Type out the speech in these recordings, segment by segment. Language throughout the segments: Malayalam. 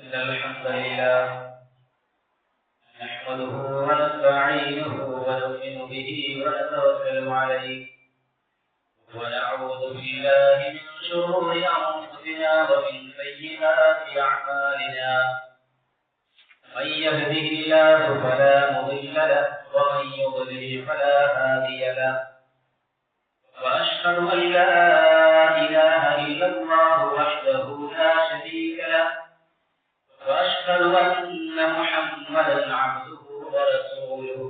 إن الحمد لله نحمده ونستعينه ونؤمن به ونتوكل عليه ونعوذ بالله من شرور أنفسنا ومن سيئات أعمالنا من يهده الله فلا مضل له ومن يضلل فلا هادي له وأشهد أن لا إله إلا الله وحده لا شريك له وأشهد أن محمدا عبده ورسوله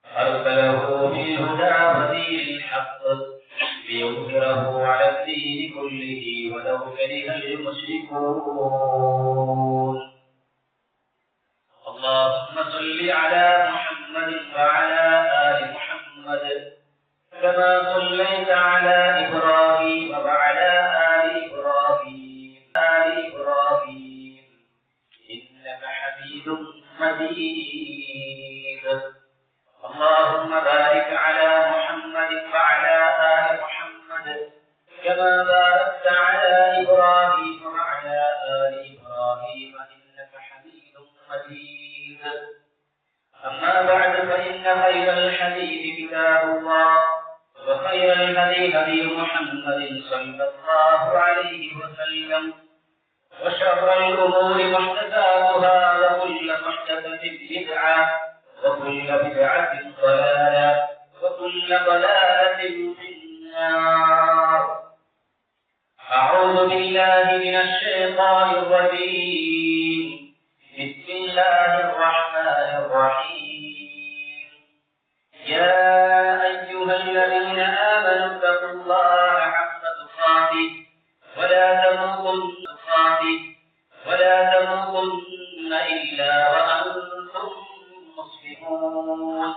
أرسله بالهدى ودين الحق ليظهره على الدين كله ولو كره المشركون اللهم صل على محمد وعلى آل محمد كما صليت على إبراهيم وعلى آل إبراهيم إنك حميد مجيد اللهم بارك على محمد وعلى آل محمد كما باركت على إبراهيم وعلى آل إبراهيم إنك حميد مجيد أما بعد فإن خير الحديث كتاب الله وخير الهدي هدي محمد صلى الله عليه وسلم وشر الأمور محدثاتها وكل محدثة بدعة وكل بدعة ضلالة وكل ضلالة في النار أعوذ بالله من الشيطان الرجيم بسم الله الرحمن الرحيم يا أيها الذين آمنوا اتقوا الله حق تقاته ولا تموتن إلا وأنتم مسلمون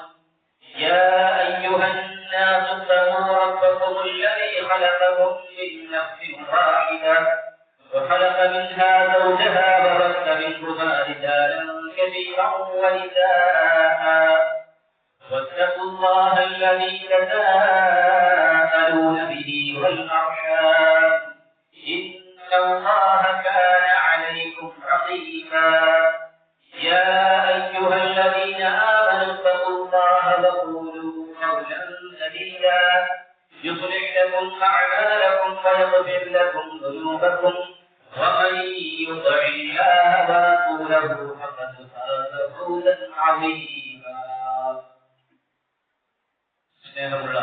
يا أيها الناس اتقوا ربكم الذي خلقكم من نفس واحدة وخلق منها زوجها وبث منهما رجالا كثيرا ونساء واتقوا الله الذي تساءلون به والأرحام إن الله كان عليكم رقيبا يا أيها الذين آمنوا اتقوا الله وقولوا قولا سديدا يصلح لكم أعمالكم ويغفر لكم ذنوبكم ومن يطع الله ورسوله فقد فاز فوزا عظيما സ്നേഹമുള്ള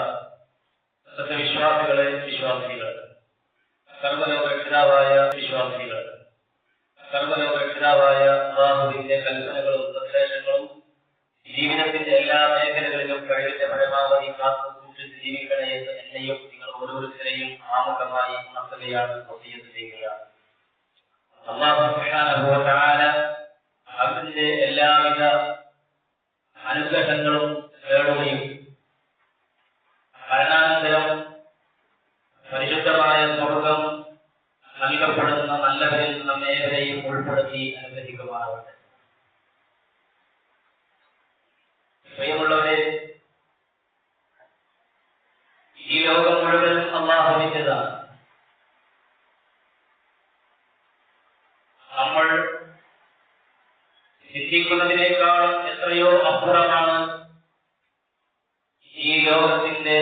സത്യവിശ്വാസികളെ വിശ്വാസികൾ സർവ്വലോകരക്ഷിതാവായ വിശ്വാസികൾ സർവ്വലോകരക്ഷിതാവായ അല്ലാഹുവിന്റെ കൽപ്പനകളും നിർദ്ദേശങ്ങളും ജീവിതത്തിന്റെ എല്ലാ മേഖലകളിലും കഴിവിന്റെ പരമാവധി കാത്തു സൂക്ഷിച്ച് ജീവിക്കണേ എന്ന് എന്നെയും നിങ്ങൾ ഓരോരുത്തരെയും ആമുഖമായി ഉണർത്തുകയാണ് വസിയ്യത്ത് ചെയ്യുകയാണ്. അല്ലാഹു സുബ്ഹാനഹു വ തആല അവന്റെ എല്ലാവിധ അനുഗ്രഹങ്ങളും നേടുകയും മരണാനന്തരം പരിശുദ്ധമായ സ്വർഗം നൽകപ്പെടുന്ന നല്ലവരിൽ നമ്മേവരെയും ഉൾപ്പെടുത്തി അനുഗ്രഹിക്കുമാറാവട്ടെ. പ്രിയമുള്ളവരെ, ഈ ലോകം മുഴുവൻ അല്ലാഹുവിൻ്റെതാണ്. നമ്മൾ ചിന്തിക്കുന്നതിനേക്കാൾ എത്രയോ അപ്പുറമാണ് ഈ ലോകത്തിന്റെ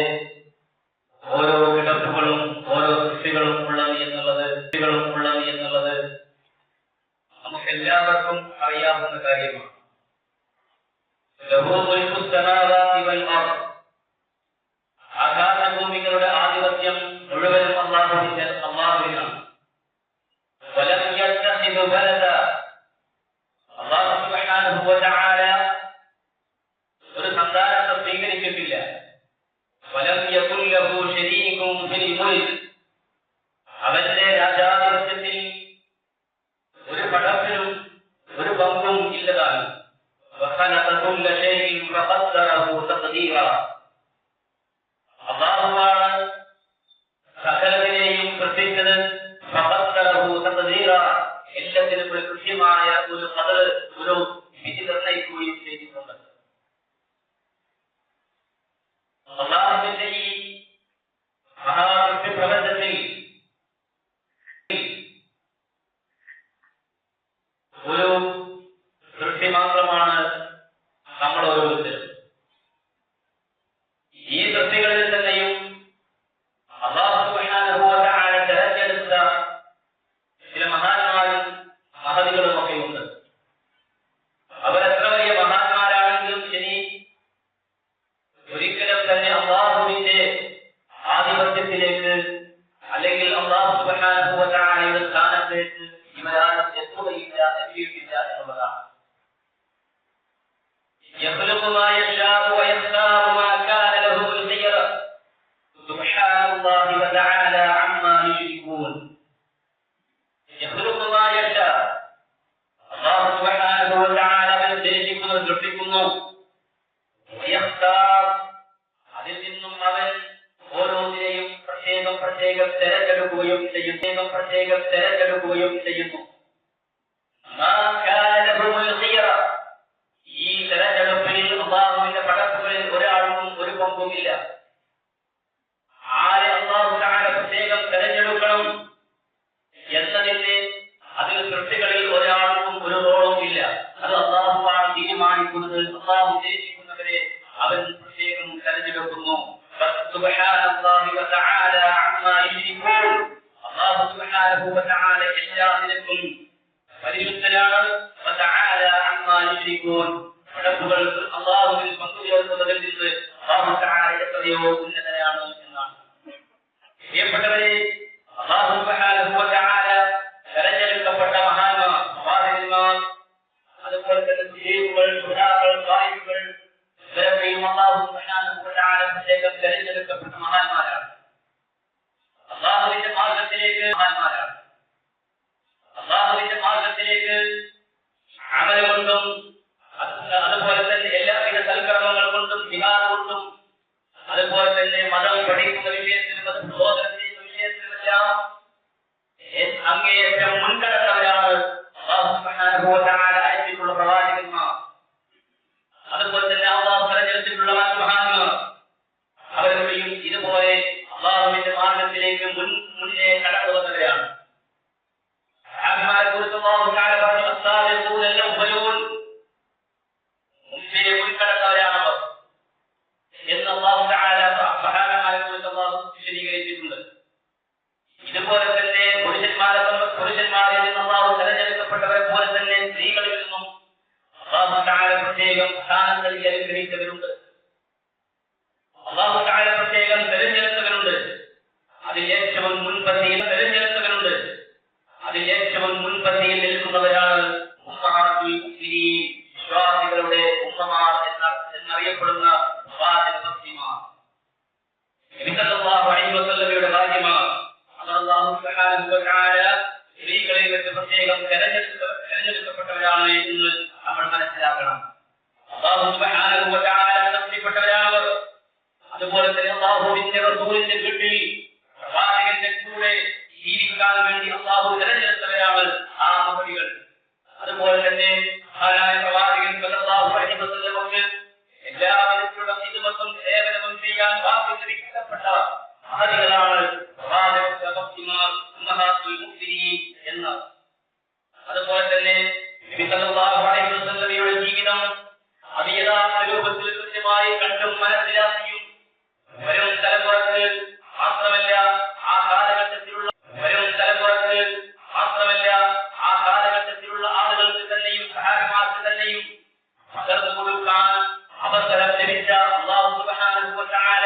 ഓരോ കിടപ്പുകളും ഓരോ സൃഷ്ടികളും ഉള്ളത് എന്നുള്ളത് നമുക്ക് എല്ലാവർക്കും അറിയാവുന്ന കാര്യമാണ്. ആകാശഭൂമികളുടെ ആധിപത്യം മുഴുവനും അല്ലാഹുവിനാണ്. അല്ലാഹു സുബ്ഹാനഹു വ തആല ഒരു സന്താനത്തെ സ്വീകരിച്ചിട്ടില്ല. അവന്റെ രാജാധിപത്യത്തിൽ ഒരു പടപ്പിനും ഒരു പങ്കും ഇല്ലതാണ്. അല്ലാഹുവാണ് സകലതിനെയും സൃഷ്ടിച്ചത്. എല്ലാത്തിനും ഒരു കൃത്യമായ ഒരു ഒരു വിധി നിർണ്ണയിക്കുകയും ചെയ്തിട്ടുണ്ട്. അല്ലാഹുവിന്റെ ഈ മഹാപ്രപഞ്ചത്തിൽ സ്ഥാനത്തേക്ക് ഇവരാരും എത്തുകയില്ല, എത്തിയിട്ടില്ല എന്നുള്ളതാണ്. يخلق ما يشاء ويختار ما كان له الخيرة سبحان الله وتعالى عما يشركون. يخلق ما يشاء الله سبحانه وتعالى നിർദ്ദേശിക്കുന്നു, സൃഷ്ടിക്കുന്നു. ويختار അതിൽ നിന്നും അവൻ ഓരോന്നിനെയും പ്രത്യേകം തെരഞ്ഞെടുക്കുകയും ചെയ്യുന്നു. ما كان له الخيرة ഈ തെരഞ്ഞെടുപ്പിൽ അല്ലാഹുവിന്റെ പടപ്പുകളിൽ ഒരാൾക്കും ഒരു പങ്കുമില്ല. ആരെ അല്ലാഹു തആല പ്രത്യേകം തെരഞ്ഞെടുക്കണം എന്നതിന് അതിൽ സൃഷ്ടികളിൽ ഒരാൾക്കും ഒരു റോളും ഇല്ല. അത് അല്ലാഹുവാണ് തീരുമാനിക്കുന്നത്. അല്ലാഹു ഉദ്ദേശിക്കുന്നവരെ അവൻ പ്രത്യേകം തെരഞ്ഞെടുക്കുന്നു. സുബ്ഹാനല്ലാഹി വതആല അമ്മാ യുശ്രികൂൻ. അല്ലാഹു സുബ്ഹാനഹു വതആല എല്ലാത്തിനും പരിശുദ്ധനാണ്. വതആല അമ്മാ യുശ്രികൂൻ. പടപ്പുകൾ അല്ലാഹുവിൽ പങ്കുചേർക്കുന്നതിൽ നിന്ന് അല്ലാഹു തആല എത്രയോ ഉന്നതനാണ് എന്നാണ്. പ്രിയപ്പെട്ടവരെ, അല്ലാഹു സുബ്ഹാനഹു വതആല തെരഞ്ഞെടുക്കപ്പെട്ട മഹാന്മാർ, പ്രവാചകന്മാർ, അതുപോലെ തന്നെ സുഹൈബുകൾ, ശുഹദാക്കൾ, ഖായിബുകൾ ഇവരൊക്കെയും അല്ലാഹു സുബ്ഹാനഹു വതആല പ്രത്യേകം തെരഞ്ഞെടുക്കപ്പെട്ട മഹാന്മാരാണ്. അല്ലാഹുവിന്റെ മാർഗ്ഗത്തിലേക്ക് മഹാന്മാരാണ്. അല്ലാഹുവിന്റെ മാർഗ്ഗത്തിലേക്ക് അമൽ കൊണ്ടും അതുപോലെ തന്നെ എല്ലാവിധ സൽക്കർമ്മങ്ങൾ കൊണ്ടും ജിഹാദ് കൊണ്ടും അതുപോലെ തന്നെ മതം പഠിക്കുന്ന വിഷയത്തിലും മതം പ്രബോധനം ചെയ്യുന്ന വിഷയത്തിലുമെല്ലാം അങ്ങേയറ്റം മുൻകടന്നവരാണ് അല്ലാഹു സുബ്ഹാനഹു വതആല അയച്ചിട്ടുള്ള പ്രവാചകന്മാർ. അതുപോലെ തന്നെ അല്ലാഹു തെരഞ്ഞെടുത്തിട്ടുള്ള മറ്റു മഹാന്മാർ അവരുടെയും ഇതുപോലെ അല്ലാഹുവിന്റെ മാർഗ്ഗത്തിലേക്ക് മുന്നേ കടന്നു വന്നവരാണ്. മുൻകടന്നവരാണവർ എന്ന് അല്ലാഹു തആല സഹാബാക്കളെക്കുറിച്ച് അല്ലാഹു വിശദീകരിച്ചിട്ടുണ്ട്. ഇതുപോലെ തന്നെ പുരുഷന്മാരിൽ നിന്ന് അല്ലാഹു തെരഞ്ഞെടുക്കപ്പെട്ടവരെ പോലെ തന്നെ സ്ത്രീകളിൽ നിന്നും അല്ലാഹു തആല പ്രത്യേകം സ്ഥാനം നൽകി അനുഗ്രഹിച്ചവരുണ്ട്. അല്ലാഹു തആല പ്രത്യേകം തെരഞ്ഞെടുത്തവരുണ്ട്. അതിൽ ഏറ്റവും മുൻപന്തിയിൽ തെരഞ്ഞെടുത്തവരുണ്ട്. അതിൽ ഏറ്റവും മുൻപന്തിയിൽ നിൽക്കുന്നവരാണ് ഉമ്മഹാത്തുൽ മുഅ്മിനീൻ, വിശ്വാസികളുടെ ഉമ്മമാർ എന്നറിയപ്പെടുന്ന പ്രവാചകന്മാർ. നബി സല്ലല്ലാഹു അലൈഹി വസല്ലമയുടെ ഭാര്യമാർ അല്ലാഹു സുബ്ഹാനഹു വതആല സ്ത്രീകളിൽ വെച്ച് പ്രത്യേകം തെരഞ്ഞെടുക്കപ്പെട്ടവരാണ് എന്ന് നമ്മൾ മനസ്സിലാക്കണം. അല്ലാഹു സുബ്ഹാനഹു വതആല തൃപ്തിപ്പെട്ടവരാണവർ. അതുപോലെ തന്നെ അല്ലാഹുവിന്റെ റസൂലിന്റെ വീട്ടിൽ പ്രവാചകന്റെ കൂടെ ജീവിക്കാൻ വേണ്ടി അല്ലാഹു തെരഞ്ഞെടുത്തവരാണ് ആ മഹതികൾ. അതുപോലെ തന്നെ മഹാനായ പ്രവാചകൻ സല്ലല്ലാഹു അലൈഹി വസല്ലമക്ക് എല്ലാവിധത്തിലുള്ള ഖിദ്മത്തും സേവനവും ചെയ്യാൻ ഭാഗ്യം ലഭിക്കപ്പെട്ട മഹതികളാണ് പ്രവാചകന്മാർ, ഉമ്മഹാത്തുൽ മുഅ്മിനീൻ എന്ന്. അതുപോലെ തന്നെ നബി സല്ലല്ലാഹു അലൈഹി വസല്ലമയുടെ ജീവിതം അത് യഥാർത്ഥ രൂപത്തിൽ കൃത്യമായി കണ്ടും മനസ്സിലാക്കിയും വരും തലമുറക്ക് മാത്രമല്ല ആ കാലഘട്ടത്തിലുള്ള ആളുകൾക്ക് തന്നെയും സഹാബിമാർക്ക് തന്നെയും പകർന്നു കൊടുക്കാൻ അവസരം ലഭിച്ച അല്ലാഹു സുബ്ഹാനഹു വതആല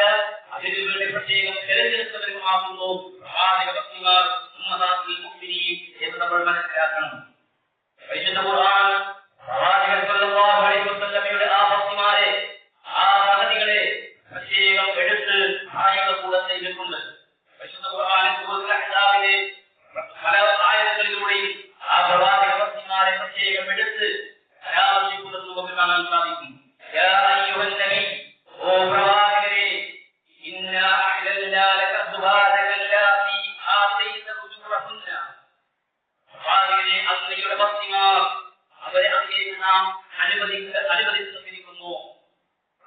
അതിനുവേണ്ടി പ്രത്യേകം തിരഞ്ഞെടുത്തവരുമാകുന്നു പ്രവാചകന്മാർ, ഉമ്മഹാത്തുൽ മുഅ്മിനീൻ എന്ന് നമ്മൾ മനസ്സിലാക്കണം. പരിശുദ്ധ ഖുർആൻ പ്രവാചകൻ സല്ലല്ലാഹു അലൈഹി വസല്ലമയുടെ ആ ഭക്തിമാരെ, ആ മഹതികളെ പ്രത്യേകം എടുത്ത് ആയത കൂടെ ചെയ്തിട്ടുണ്ട്. പരിശുദ്ധ ഖുർആനിൽ സൂറത്തുൽ അഹ്സാബിലെ പല ആയത്തുകളിലൂടെയും ആ പ്രവാചകന്മാരെ പ്രത്യേകം എടുത്ത് പരാമർശിക്കുന്നത് നമുക്ക് കാണാൻ സാധിക്കും. യാ അയ്യുഹൻ നബി, ഓ പ്രവാചകരെ, ഇന്നാ അഹ്ലൽനാ ലക അസ്വാജക അല്ലാത്തി ആതൈത ഉജൂറഹുന്ന. പ്രവാചകരെ, അങ്ങയുടെ ഭക്തിമാർ അവരെ അങ്ങേക്ക് നാം അനുവദിച്ചിരിക്കുന്നു.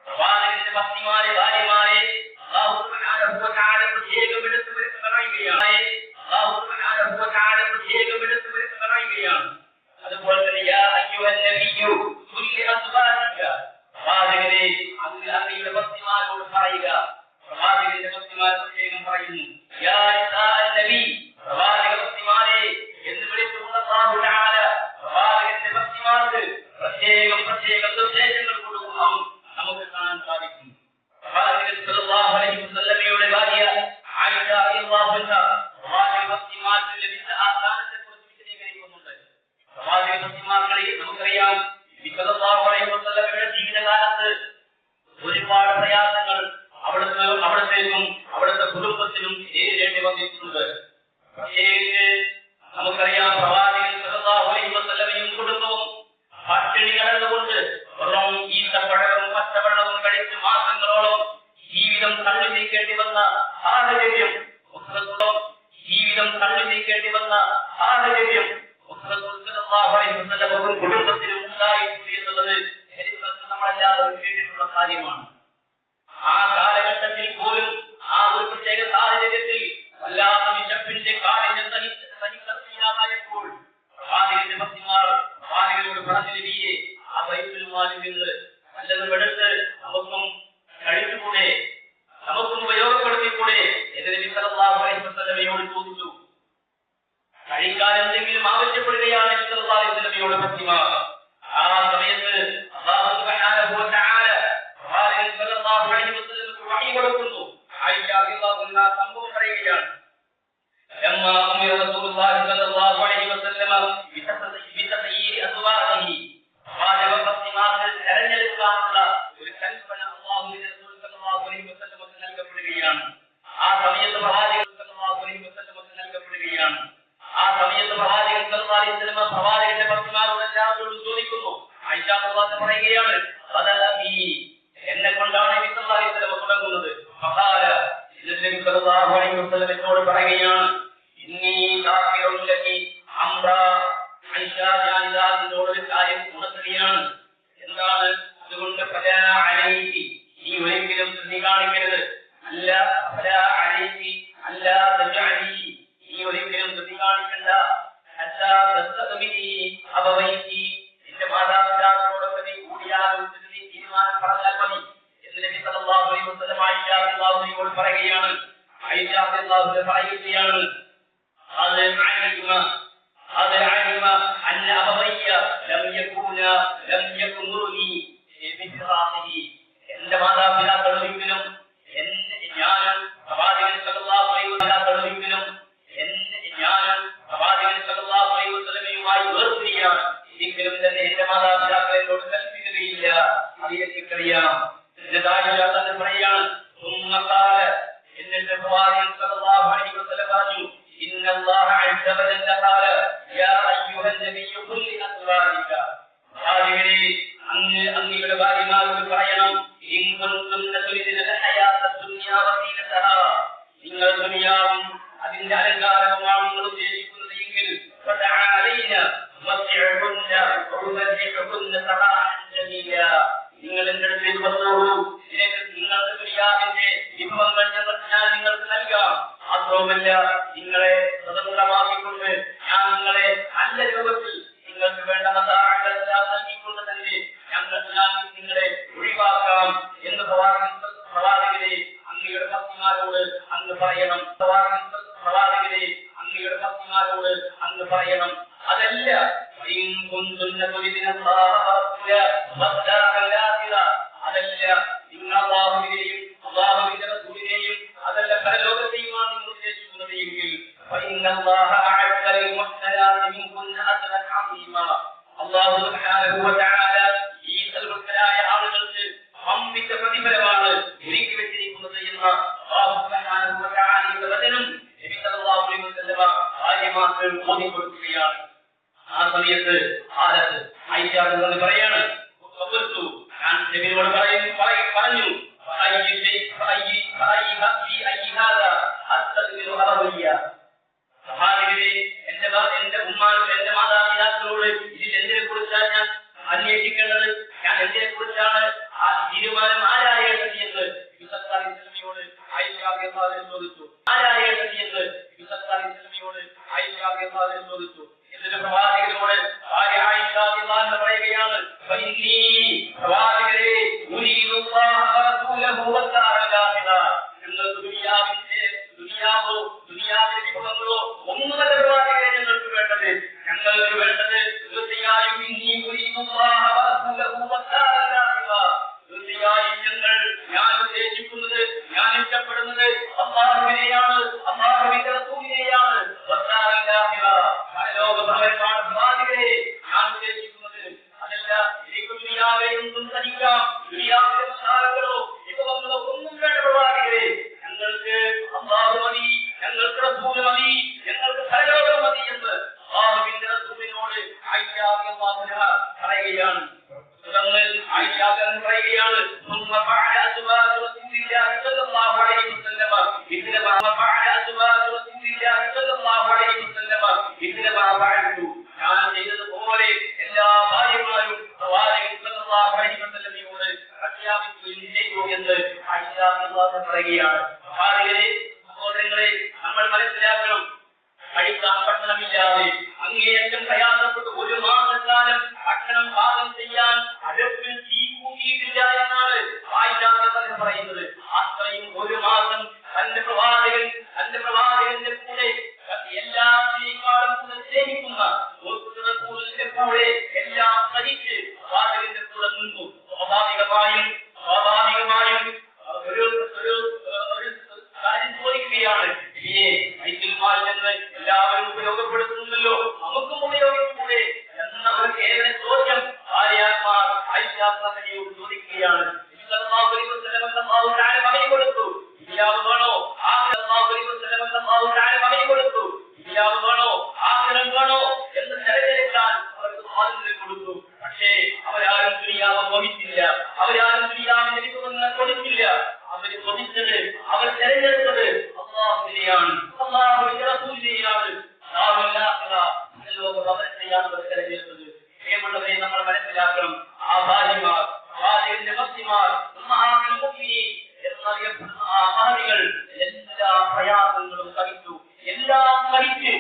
പ്രവാചകന്റെ ഭക്തിമാരെ, ഭാര്യമാരെ അല്ലാഹു സുബ്ഹാനഹു വതആല പ്രത്യേകം എടുത്ത് പറയുകയാണ്. അതുപോലെ തന്നെ യാ അയ്യുഹൻ നബിയ്യു ഖുല്ലി അസ്വാജിക, പ്രവാചകരെ അങ്ങയുടെ ഭക്തിമാരോട് പറയുക. പ്രവാചകന്റെ ഭക്തിമാർ പ്രത്യേകം പറയുന്നു യാ നിസാഅൻ നബി, പ്രവാചക ഭക്തിമാരെ എന്ന് വിളിച്ചുകൊണ്ട് അല്ലാഹു തആല പ്രവാചകന്റെ ഭക്തിമാർക്ക് പ്രത്യേകം നിർദ്ദേശങ്ങൾ കൊടുക്കുന്നതും നമുക്ക് കാണാൻ സാധിക്കും. പ്രവാചകൻ സല്ലല്ലാഹു അലൈഹി വസല്ലമയുടെ ഭാര്യ ആയിഷ റളിയല്ലാഹു അൻഹ പ്രവാചക ഭക്തിമാർക്ക് ലഭിച്ച ആ സ്ഥാനത്തെക്കുറിച്ച് കാര്യമാണ്. ആ കാലഘട്ടത്തിൽ പോലും ആ ഒരു പ്രത്യേക സാഹചര്യത്തിൽ വല്ലാത്ത വിശപ്പിന്റെ കാഠിന്യം സഹിക്കാതായപ്പോൾ പ്രവാചകന്റെ ഭക്തിമാർ പ്രവാചകനോട് പറഞ്ഞു, നബിയെ, ആ ബൈത്തുൽ മാലിൽ നിന്ന് വല്ലതും എടുത്ത് നമുക്കും കഴിച്ചുകൂടെ, നമുക്കും ഉപയോഗപ്പെടുത്തിക്കൂടെ എന്ന് നബി സല്ലല്ലാഹു അലൈഹി വസല്ലമയോട് ചോദിച്ചു. കഴിക്കാൻ എന്തെങ്കിലും ആവശ്യപ്പെടുകയാണ് നബി സല്ലല്ലാഹു അലൈഹി വസല്ലമയോട് ഭക്തിമാർ. ആ സമയത്ത് അല്ലാഹു സുബ്ഹാനഹു വ തആല പ്രവാചകൻ സല്ലല്ലാഹു അലൈഹി വസല്ലമക്ക് വഹി കൊടുക്കുന്നു. ആയിഷ റളിയല്ലാഹു അൻഹാ സംഭവം പറയുകയാണ്. لما أمر رسول الله صلى الله عليه وسلم بتسيير أزواجه قال وفاطمة തെരഞ്ഞെടുക്കാനുള്ള ഒരു കൽപ്പന അല്ലാഹുവിന്റെ റസൂൽ സല്ലല്ലാഹു അലൈഹി വസല്ലമക്ക് നൽകപ്പെടുകയാണ്. ആ സമയത്ത് പ്രവാചകൻ സല്ലല്ലാഹു അലൈഹി വസല്ലമക്ക് നൽകപ്പെടുകയാണ്. ആ സമയത്ത് പ്രവാചകൻ സല്ലല്ലാഹു അലൈഹി വസല്ലമ പ്രവാചകന്റെ ഭക്തന്മാരോട് എല്ലാവരോടും ചോദിക്കുന്നു. ആയിഷ റളിയല്ലാഹു പറയുകയാണ്, സദഖി, എന്നെ കൊണ്ടാണ് നബി സല്ലല്ലാഹു അലൈഹി വസല്ലമ തുടങ്ങുന്നത്. ഫഖാല, നബി സല്ലല്ലാഹു അലൈഹി വസല്ലം എന്നോട് പറയുകയാണ്, ഇന്നി ദാഖിറുൻ ലകി അംറ. ആയിഷ, ഞാൻ നിന്നോട് ഒരു കാര്യം ഉണർത്തുകയാണ്. എന്താണ്? അതുകൊണ്ട് ഫലാ അലൈഹി, നീ ഒരിക്കലും നീ കാണിക്കരുത്. അല്ല ഫലാ അലൈഹി അല്ല തജഅലി, നീ ഒരിക്കലും നീ കാണിക്കണ്ട. ഹത്താ തസ്തഖബിനി അബവൈകി, നിന്റെ മാതാപിതാക്കളോടൊക്കെ നീ കൂടിയാലോചിച്ച് നീ തീരുമാനം പറഞ്ഞാൽ മതി എന്ന് നബി സല്ലല്ലാഹു അലൈഹി വസല്ലം ആയിഷ റളിയല്ലാഹു അൻഹയോട് പറയുകയാണ്. ആയിഷ റളിയല്ലാഹു അൻഹ പറയുകയാണ്, അത് അലിമ അന്ന അബവയ്യ ലം യകുനുനി ബിഫിറാഖിഹി, എന്റെ മാതാപിതാക്കൾ ഒരിക്കലും ഞാനും പ്രവാചകൻ സല്ലല്ലാഹു അലൈഹി വസല്ലം ഞാനും പ്രവാചകൻ സല്ലല്ലാഹു അലൈഹി വസല്ലമയുമായി വേർപിരിയാൻ ഒരിക്കലും തന്നെ എന്റെ മാതാപിതാക്കളെ എന്നോട് കൽപ്പിക്കുകയില്ല. അത് എനിക്കറിയാം. എന്നിട്ട് പറയാണ്, എന്നിട്ട് പ്രവാചകൻ സല്ലല്ലാഹു അലൈഹി വസല്ലം പറഞ്ഞു, ഇന്നല്ലാഹ അസ്സ വജല്ല ഖാല യാ അയ്യുഹൻ നബിയ്യു ഖുൽ ലി അസ്വാജിക, പ്രവാചകനെ, അങ്ങയുടെ ഭാര്യമാരോട് പറയണം, ഇൻ കുൻതുന്ന തുരിദുന ഹയാത ദുനിയ വസീനതഹാ, നിങ്ങൾ ദുനിയാവും അതിന്റെ അലങ്കാരവുമാണ് നിങ്ങൾ ഉദ്ദേശിക്കുന്നത് എങ്കിൽ ഫതഅലൈന മസ്ഇഉന്ന വഉബദിഹുന്ന സറാഹൻ ജമീല, നിങ്ങൾ എന്റെ അടുത്ത് വന്നോളൂ, നിങ്ങൾക്ക് ദുനിയാവിന്റെ വിഭവങ്ങൾ ഞാൻ നിങ്ങൾക്ക് നൽകാം. മാത്രവുമല്ല, നിങ്ങളെ സ്വതന്ത്രമാക്കിക്കൊണ്ട് ഞാൻ നിങ്ങളെ നല്ല രൂപത്തിൽ നിങ്ങൾക്ക് വേണ്ട മതാകളെല്ലാം നൽകിക്കൊണ്ട് തന്നെ ഞാൻ നിങ്ങളെ ഒഴിവാക്കാം എന്ന് പ്രവാചകരെ അങ്ങയുടെ ഭക്തിമാരോട് അങ്ങ് പറയണം. പ്രവാചകരെ അങ്ങയുടെ ഭക്തിമാരോട് അങ്ങ് പറയണം. അതല്ല, അതല്ല, നിങ്ങൾ അല്ലാഹുവിനെയും അല്ലാഹുവിന്റെ റസൂലിനെയും അതല്ല പരലോകത്തെയുമാണ് നിങ്ങൾ ഉദ്ദേശിക്കുന്നത് എങ്കിൽ അല്ലാഹു സുബ്ഹാനഹു വ തആല ഈ സൽവൃത്തരായ ആളുകൾക്ക് വമ്പിച്ച പ്രതിഫലമാണ് ഒരുക്കി വെച്ചിരിക്കുന്നത് എന്ന അല്ലാഹു സുബ്ഹാനഹു വ തആലയുടെ വചനം നബി സല്ലല്ലാഹു അലൈഹി വസല്ലം ആര്യമാർക്ക് ഓതിക്കൊടുക്കുകയാണ്. ആ സമയത്ത് ആയിഷ എന്ന് പറയാണ്, ഞാൻ നബിയോട് പറഞ്ഞു, സഹാബികളെ, എന്റെ ഉമ്മാനോട് എന്റെ മാതാപിതാക്കളോട് ഇതിൽ എന്തിനെ കുറിച്ചാണ് ഞാൻ അന്വേഷിക്കേണ്ടത്? ഞാൻ എന്തിനെ കുറിച്ചാണ് ആ തീരുമാനം ആരായേണ്ടത് എന്ന് യോട് ആയിഷ റളിയല്ലാഹു അൻഹ ചോദിച്ചു. ആരായേണ്ടത് എന്ന് യോട് ആയിഷ റളിയല്ലാഹു അൻഹ ചോദിച്ചു. എന്നിട്ട് പ്രവാചകനോട് ആയിഷ റളിയല്ലാഹു അൻഹ പറയുകയാണ്, പ്രവാചകരെ, ദുനിയാവിന്റെ വിഭവങ്ങളോ ഒന്നുമല്ല പ്രവാചകരെ ഞങ്ങൾക്ക് വേണ്ടത്. ഞങ്ങൾക്ക് വേണ്ടത് തീർച്ചയായും ഞാൻ ഉദ്ദേശിക്കുന്നത്, ഞാൻ ഇഷ്ടപ്പെടുന്നത് അല്ലാഹുവിനെയാണ്, അല്ലാഹുവിന്റെ റസൂലിനെയാണ്. പരലോകഭവനമാണ് പ്രവാചകരെ ഞാൻ ഉദ്ദേശിക്കുന്നത്. അതല്ല, എനിക്ക് ദുനിയാവെയൊന്നും സഹിക്കാം, ദുനിയാവിലെ പ്രസാദങ്ങളോ വിഭവങ്ങളോ ഒന്നും വേണ്ട പ്രവാചകരെ. ഞങ്ങൾക്ക് അല്ലാഹു മതി, ഞങ്ങൾക്ക് റസൂൽ മതി, ഞങ്ങൾക്ക് പരലോകം മതി എന്ന് അല്ലാഹുവിന്റെ റസൂലിനോട് ആയിഷ റളിയല്ലാഹു അൻഹ പറയുകയാണ്. തുടർന്ന് ആയിഷ പറയുകയാണ്, ثم فعل أزواج رسول الله صلى الله عليه وسلم مثل ما فعل أزواج رسول الله صلى الله عليه وسلم مثل ما فعلت, ഞാൻ ചെയ്തതുപോലെ എല്ലാ ഭാര്യമാരും പ്രവാചകൻ സല്ലല്ലാഹു അലൈഹി വസല്ലമയോട് പ്രഖ്യാപിക്കുകയും പറയുകയാണ്. സഹോദരങ്ങളെ, നമ്മൾ മനസ്സിലാക്കണം, കഴിക്കാൻ ഭക്ഷണമില്ലാതെ അങ്ങേയറ്റം പ്രയാസപ്പെട്ട് 1 മാസക്കാലം ഭക്ഷണം പാകം ചെയ്യാൻ അടുപ്പിൽ തീ കൂട്ടിയിട്ടില്ല എന്നാണ് ആയിഷ പറയുന്നത്. അത്രയും 1 മാസം തന്റെ പ്രവാചകന്റെ കൂടെ എല്ലാത്തിനേക്കാളും കൂടെ സ്നേഹിക്കുന്ന കൂടെ എല്ലാം സഹിച്ച് പ്രവാചകന്റെ കൂടെ നിന്നു. സ്വാഭാവികമായും ഒരു കാര്യം ചോദിക്കുകയാണ്, എന്ന് എല്ലാവരും ഉപയോഗപ്പെടുത്തുന്നല്ലോ, നമുക്കും ഉപയോഗിക്കൂടെ എന്ന ഒരു കേവല ചോദ്യം ഭാര്യാമാർ ആയിഷയോട് ചോദിക്കുകയാണ്. കൊടുത്തു ഇല്ലാവ് വേണോ, കൊടുത്തു ഇല്ലാവ് വേണോ, ആഗ്രഹം വേണോ എന്ന് തിരഞ്ഞെടുക്കാൻ അവർക്ക് സ്വാതന്ത്ര്യം കൊടുത്തു. പക്ഷേ അവരാരും ദുനിയാവ് മോഹിച്ചില്ല, അവരാരും ദുനിയാവിന്റെ വിഭവങ്ങൾ കൊടുത്തില്ല. അവര് കൊതിച്ചത്, അവർ തിരഞ്ഞെടുത്തത് അല്ലാഹുവിനെയാണ്, അല്ലാഹുവിന്റെ റസൂലിനെയാണ്. ലോകഭവനത്തെയാണ് അവർ തിരഞ്ഞെടുത്തത്. പ്രിയമുള്ളവരെ, നമ്മൾ മനസ്സിലാക്കണം, ആ ഭാര്യമാർ, പ്രവാചകന്റെ ഭക്തിമാർ, എന്നറിയപ്പെടുന്ന ആ മഹതികൾ എല്ലാ പ്രയാസങ്ങളും സഹിച്ചു. എല്ലാം സഹിച്ച്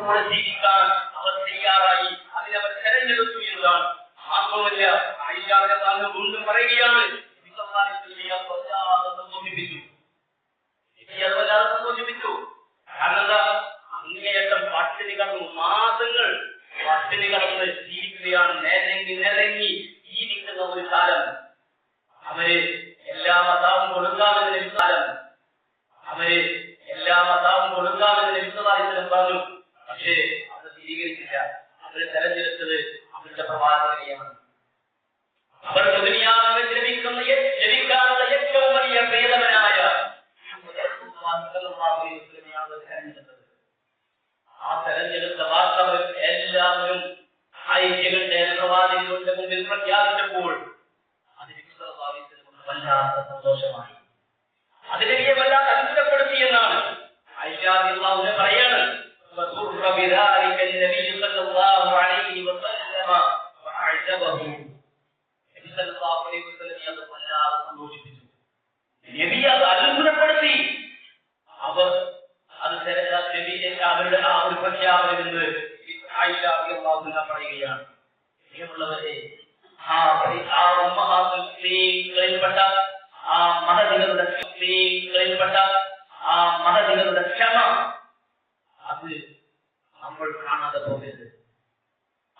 കൂടെ ജീവിക്കാൻ അവർ തയ്യാറായി. അതിനവർ തെരഞ്ഞെടുത്തു എന്നതാണ്. മാത്രമല്ല, ആയിഷാവിനെ താങ്കൾ വീണ്ടും പറയുകയാണ്, സന്തോഷിപ്പിച്ചു. കാരണം അങ്ങേയറ്റം പട്ടിണി കടന്നു, മാസങ്ങൾ പട്ടിണി കടന്ന് ജീവിക്കുകയാണ്, നിരങ്ങി ജീവിക്കുന്ന ഒരു കാലം. അവര് എല്ലാ മതാവും കൊടുക്കാമെന്ന് ലഭിച്ചാലും പറഞ്ഞു. പക്ഷേ അത് സ്വീകരിച്ചില്ല. അവര് തെരഞ്ഞെടുത്തത് അവരുടെ പ്രവാചകനെയാണ്. അവർക്ക് ദുനിയാവിൽ ലഭിക്കാനുള്ള ഏറ്റവും വലിയ പ്രിയതമനായ തെരഞ്ഞെടുത്തത്. ആ തെരഞ്ഞെടുത്ത വാർത്ത എല്ലാവരും ഐക്യകളുടെ പ്രവാചകരുടെ മുമ്പിൽ പ്രഖ്യാപിച്ചപ്പോൾ അതിന് വല്ലാത്ത സന്തോഷമായി, അതിനെ വല്ലാതെ അത്ഭുതപ്പെടുത്തി എന്നാണ് ആയിഷ റളിയല്ലാഹു പറയാണ്. അത്ഭുതപ്പെടുത്തി. അവർ അത് അവരുടെ ആ ഒരു പ്രഖ്യാപനം എന്ന് ആയിഷ റളിയല്ലാഹു പറയുകയാണ്. പ്രിയമുള്ളവരെ, സ്ത്രീകളിൽപ്പെട്ട ആ മഹതികളുടെ ക്ഷമ അത് നമ്മൾ കാണാതെ പോകരുത്.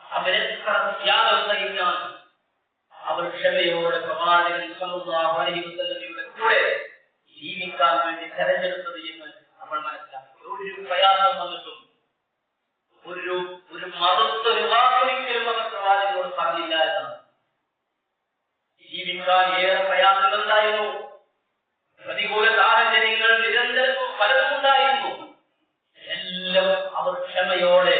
അവരെത്ര ത്യാഗം സഹിക്കാൻ അവർ ക്ഷമയോടെ പ്രവാചകൻ സല്ലല്ലാഹു അലൈഹി വസല്ലമയുടെ കൂടെ ജീവിക്കാൻ വേണ്ടി തെരഞ്ഞെടുത്തത് എന്ന് നമ്മൾ മനസ്സിലാക്കി. ഒരു പ്രയാസം വന്നിട്ടും ഒരു മറുത്തൊരു വാക്കൊരിക്കലും അവർ പ്രവാചകനോട് പറഞ്ഞില്ല എന്നാണ്. ജീവിക്കാൻ ഏറെ പ്രയാസങ്ങളുണ്ടായിരുന്നു, പ്രതികൂല സാഹചര്യങ്ങൾ നിരന്തരം പലതുണ്ടായിരുന്നു. എല്ലാം അവർ ക്ഷമയോടെ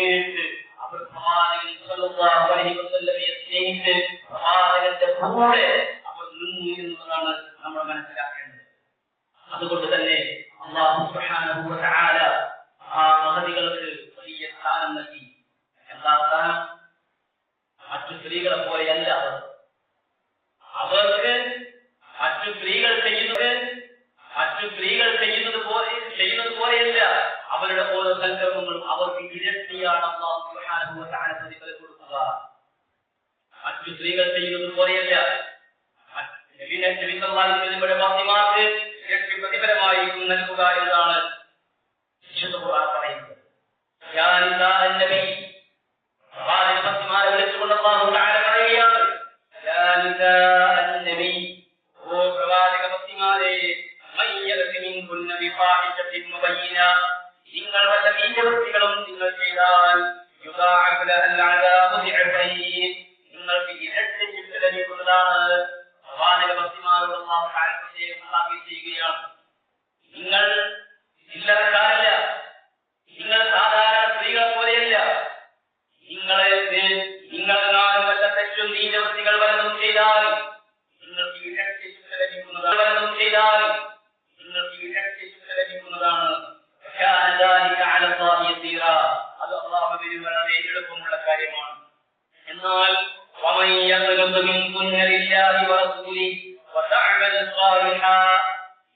ഏറ്റ് അവർ പ്രവാചകൻ സല്ലല്ലാഹു അലൈഹി വസല്ലമയെ സ്നേഹിച്ച് പ്രവാചകന്റെ കൂടെ അവർ നിന്നു എന്നതാണ് നമ്മൾ മനസ്സിലാക്കേണ്ടത്. അതുകൊണ്ട് തന്നെ അല്ലാഹു സുബ്ഹാനഹു വ തആല ആ മഹദികൾക്ക് വലിയ സ്ഥാനം നൽകി. എന്താ സ്ഥാനം? മറ്റു സ്ത്രീകളെ പോലെയല്ല അവർക്ക് മറ്റു സ്ത്രീകൾ ചെയ്യുന്നത് പോലെയല്ല അവരുടെ ഓരോ സൽക്കർമ്മങ്ങളും അവർക്ക് ഇരട്ടിയാണ് അല്ലാഹു സുബ്ഹാനഹു വ തആല പ്രതിഫലം കൊടുക്കുക. മറ്റു സ്ത്രീകൾ ചെയ്യുന്നത് പോലെയല്ല. നബി സല്ലല്ലാഹു അലൈഹി വസല്ലമയുടെ ഫാത്തിമാക്ക് ഇരട്ടി പ്രതിഫലമായി നൽകുക എന്നതാണ് വിശുദ്ധ ഖുർആൻ പറയുന്നത്. യാ നിസാഅൻ നബി, പ്രവാചക ഫാത്തിമാരെ വിളിച്ചുകൊണ്ട് അല്ലാഹു തആല പറയുകയാണ്, യാ നിസാഅൻ നബി, ഓ പ്രവാചക ഫാത്തിമാരെ, മയ്യദ് മിൻകുന്ന ബിഫാഹിഷത്തിൻ മുബയ്യിന, നിങ്ങൾ വല്ല നീചവൃത്തികളും നിങ്ങൾ ചെയ്താൽ യുദാഅഫ് ലഹൽ അദാബു ദിഅഫൈൻ, നിങ്ങൾക്ക് ഇരട്ടി ശിക്ഷ ലഭിക്കുന്നതാണ്. പ്രവാചക ഫാത്തിമാരോട് അല്ലാഹു തആല പ്രത്യേകം ചെയ്യുകയാണ്, നിങ്ങൾ ചില്ലറക്കാരല്ല, നിങ്ങൾ സാധാരണ സ്ത്രീകളെ പോലെയല്ല. നിങ്ങളെങ്ങാനും വല്ല തെറ്റും നീചവൃത്തികൾ വല്ലതും ചെയ്താൽ നിങ്ങൾക്ക് ഇരട്ടി ശിക്ഷ ലഭിക്കുന്നതാണ്. അത് അല്ലാഹുവിന് വളരെ എളുപ്പമുള്ള കാര്യമാണ്. എന്നാൽ ومن يقنط منكن لله ورسوله തഅമൽ സാലിഹാ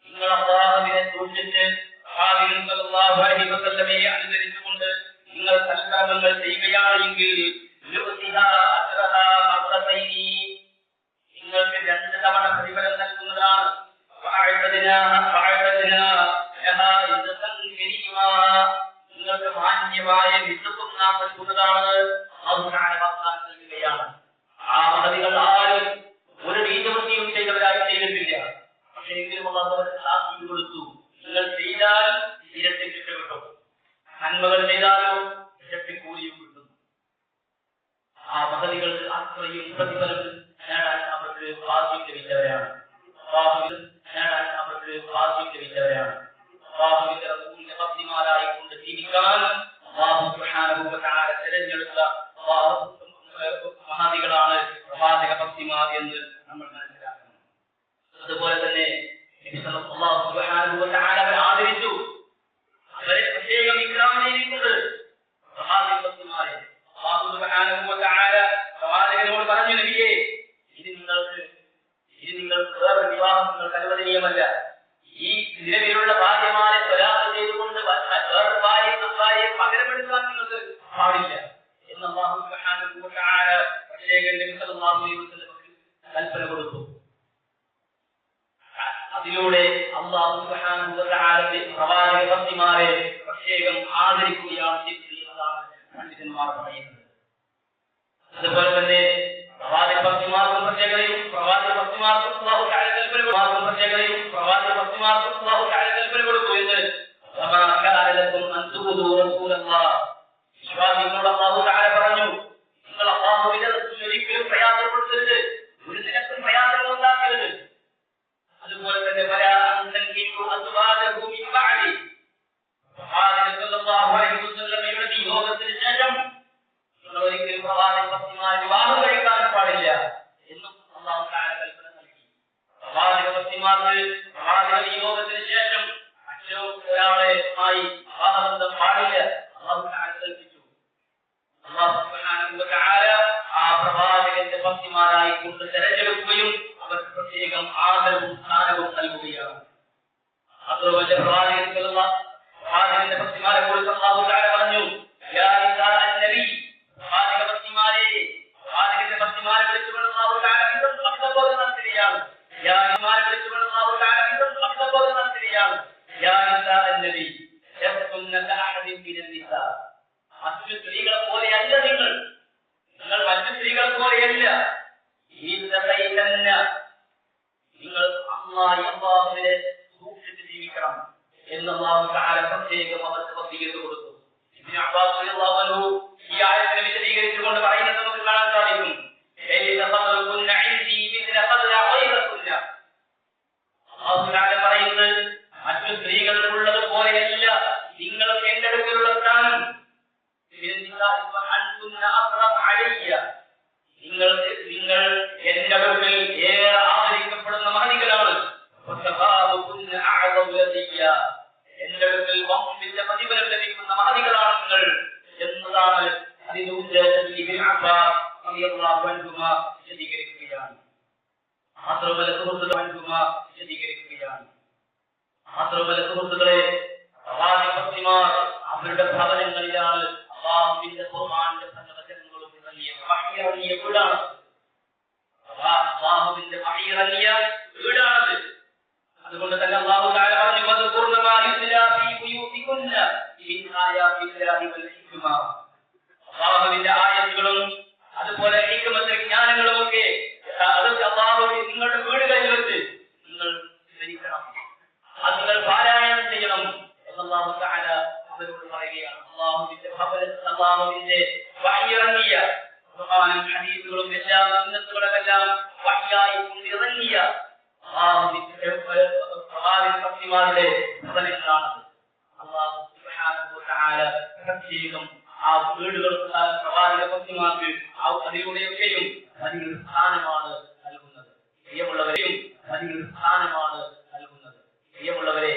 നിങ്ങൾ അല്ലാഹുവിനെ സൂക്ഷിച്ച് പ്രവാചകൻ സല്ലല്ലാഹു അലൈഹി വസല്ലമയെ അനുസരിച്ചുകൊണ്ട് നിങ്ങൾ സൽക്കർമ്മങ്ങൾ ചെയ്യുകയാണെങ്കിൽ യുഅ്തിഹാ അജ്റഹാ മർറതൈനി നിങ്ങൾക്ക് 2 തവണ പ്രതിഫലം നൽകുന്നതാണ്. നിങ്ങൾക്ക് മാന്യമായ വിസുഖം നാം നൽകുന്നതാണ്. നൽകുകയാണ്. ആ മഹതികൾ ആരും ഒരു നീതിവൃത്തിയും ചെയ്തവരായി ചെയ്തിട്ടില്ല. പക്ഷേ എങ്കിലും സാക്ഷി കൊടുത്തു, നിങ്ങൾ ചെയ്താൽ ഇരട്ടി ശിക്ഷ കിട്ടും, നന്മകൾ ചെയ്താലോ ഇരട്ടി കൂലിയും കിട്ടും. ആ മഹതികൾക്ക് അത്രയും പ്രതിഫലം നേടാൻ അവർക്ക് ഭാഗ്യം ലഭിച്ചവരാണ്. നേടാൻ അവർക്ക് ഭാഗ്യം ലഭിച്ചവരാണ്. അല്ലാഹുവിന്റെ റസൂലിന്റെ ഭക്തിമാരായി കൊണ്ട് ജീവിക്കാൻ അല്ലാഹു സുബ്ഹാനഹു വ തആല തിരഞ്ഞെടുത്ത മഹാദികളാണ് പ്രവാചക ഭക്തിമാർ എന്ന് നമ്മൾ മനസ്സിലാക്കണം. അതുപോലെ തന്നെ അല്ലാഹു സുബ്ഹാനഹു വ തആല അവരെ ആദരിച്ചു, അവരെ പ്രത്യേകം ഇക്റാം ചെയ്തിട്ടുണ്ട്. പ്രവാചക ഭക്തിമാരെ അല്ലാഹു സുബ്ഹാനഹു വ തആല പ്രവാചകനോട് പറഞ്ഞു, നബിയേ ഇത് നിങ്ങൾക്ക് വേറെ വിവാഹം നിങ്ങൾക്ക് അനുവദനീയമല്ല. ഈ നിലവിലുള്ള ഭാര്യമാരെ സ്വലാത്ത് ചെയ്തുകൊണ്ട് വേറെ ഭാര്യയെ പകരപ്പെടുത്താൻ നിങ്ങൾക്ക് പാടില്ല എന്ന് അല്ലാഹു സുബ്ഹാനഹു വ തആല പ്രത്യേകം നബി സല്ലല്ലാഹു അലൈഹി വസല്ലമക്ക് കൽപ്പന കൊടുത്തു. അതിലൂടെ അല്ലാഹു സുബ്ഹാനഹു വ തആലയുടെ പ്രവാചക ഭക്തിമാരെ പ്രത്യേകം ആദരിക്കുകയാണ് ചെയ്യുന്നതാണ് പണ്ഡിതന്മാർ പറയുന്നത്. അതുപോലെ തന്നെ പ്രവാചക ഭക്തിമാർക്കും പ്രത്യേകതയും പ്രവാചക ഭക്തിമാർക്കും അല്ലാഹു തആല കൽപ്പന കൊടുത്തു എന്ന് വിശ്വാസികളോട് അല്ലാഹു തആല പറഞ്ഞു, നിങ്ങൾ അല്ലാഹുവിനെ ഒരിക്കലും പ്രയാസപ്പെടുത്തരുത്, ഒരു നിലക്കും പ്രയാസങ്ങൾ ഉണ്ടാക്കരുത്. അതുപോലെ തന്നെ വിയോഗത്തിന് ശേഷം നിങ്ങൾ ഒരിക്കലും പ്രവാചക ഭക്തിമാരെ വിവാഹം കഴിക്കാൻ പാടില്ല എന്നും അല്ലാഹു തആല കൽപ്പന നൽകി. പ്രവാചക ഭക്തിമാർക്ക് പ്രവാചക വിയോഗത്തിന് ശേഷം മറ്റൊരാളെ വിവാഹബന്ധം പാടില്ല അല്ലാഹു തആല കൽപ്പിച്ചു. അല്ലാഹു സുബ്ഹാനഹു വ തആല ആ പ്രവാചകന്റെ ഭക്തിമാരായി കൊണ്ട് തിരഞ്ഞെടുക്കുകയും അവർക്ക് പ്രത്യേകം ആദരവും സ്ഥാനവും നൽകുകയാണ്. അതുപോലെ പ്രവാചകന്റെ ഭക്തിമാരെ കുറിച്ച് അല്ലാഹു തആല പറഞ്ഞു, യാ നിസാ അൻ-നബി പ്രവാചക ഭക്തിമാരെ വിളിച്ചുകൊണ്ട് അല്ലാഹു തആല അഭിസംബോധന നടത്തുകയാണ്. യാ നിസാ വിളിച്ചുകൊണ്ട് അല്ലാഹു തആല അഭിസംബോധന നടത്തുകയാണ്. യാ നിസാ അൻ-നബി യസ്കുന്ന കഅഹദിൻ മിനൻ നിസാ മറ്റു സ്ത്രീകളെ പോലെയല്ല നിങ്ങൾ മറ്റു സ്ത്രീകളെ പോലെയല്ല. നിങ്ങൾ അല്ലാഹുവിനെ സൂക്ഷിച്ച് ജീവിക്കണം എന്ന് അല്ലാഹു തആല പ്രത്യേകം അവർക്ക് വസിയത്ത് കൊടുത്തു. ഇബ്നു അബ്ബാസ് റളിയല്ലാഹു അൻഹു ഈ ആയത്തിനെ വിശദീകരിച്ചുകൊണ്ട് പറയുന്നത് നമുക്ക് കാണാൻ സാധിക്കും. അല്ലാഹു തആല പറയുന്നത് മറ്റു സ്ത്രീകൾക്കുള്ളത് പോലെയല്ല നിങ്ങൾക്ക് എന്റെ അടുക്കലുള്ള സ്ഥാനം. നിങ്ങൾ എന്റെ അടുക്കൽ ഏറെ ആദരിക്കപ്പെടുന്ന മഹതികളാണ്. എന്റെ അടുക്കൽ വംശത്തിന്റെ പ്രതിഫലം ലഭിക്കുന്ന മഹതികളാണ് നിങ്ങൾ എന്നതാണ് വിശദീകരിക്കുകയാണ്. മാത്രമല്ല സുഹൃത്തുക്കളെ പ്രവാചക ഭക്തിമാർ അവരുടെ ഭവനങ്ങളിലാണ് അല്ലാഹുവിന്റെ ഖുർആന്റെ പ്രവചനങ്ങളും ഇറങ്ങിയ വീടാണ്. അല്ലാഹുവിന്റെ വഹയിറങ്ങിയ വീടാണ്. അതുകൊണ്ട് തന്നെ അല്ലാഹു തആല പറഞ്ഞു, വദ്കുർന മാ യുത്ലാ ഫീ ബുയൂതികുന്ന മിൻ ആയാതില്ലാഹി വൽ ഹിക്മ. അല്ലാഹുവിന്റെ ആയത്തുകളും അതുപോലെ ഹിക്മത്ത് ജ്ഞാനങ്ങളും ഒക്കെ അല്ലാഹു നിങ്ങളുടെ വീടുകളിൽ വെച്ച് നിങ്ങൾ സ്മരിക്കണം, അത് നിങ്ങൾ പാരായണം ചെയ്യണം എന്ന് അല്ലാഹു തആല അവരോട് പറയുകയാണ്. അല്ലാഹുവിന്റെ വഹയിറങ്ങിയ ഖുർആനും ഹദീസുകളും എല്ലാം സുന്നത്തുകളെല്ലാം വഹയായി കൊണ്ടിറങ്ങിയ ഭക്തിമാരുടെ പ്രവചനങ്ങളാണ്. അല്ലാഹു സുബ്ഹാനഹു വ തആല പ്രത്യേകം ആ വീടുകൾ പ്രവാചക ഭക്തിമാർക്ക് അതിലൂടെയൊക്കെയും വലിയ സ്ഥാനമാണ് നൽകുന്നത്. പ്രിയമുള്ളവരെയും വലിയ സ്ഥാനമാണ് നൽകുന്നത്. പ്രിയമുള്ളവരെ,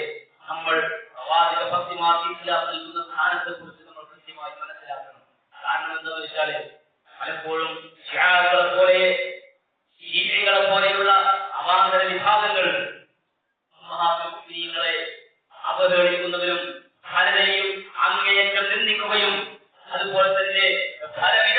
നമ്മൾ പ്രവാചക ഭക്തിമാർക്ക് ഇസ്ലാം നൽകുന്ന സ്ഥാനത്തെ കുറിച്ച് നമ്മൾ കൃത്യമായി മനസ്സിലാക്കണം. കാരണം എന്താണെന്ന് വെച്ചാൽ പലപ്പോഴും ഷിയാകളെ പോലെയുള്ള ഒന്നാന്തര വിഭാഗങ്ങൾ മഹാമുസ്ലിങ്ങളെ അവഹേളിക്കുന്നവരും പലരെയും അങ്ങേയറ്റം നിന്ദിക്കുകയും അതുപോലെ തന്നെ പലവിധ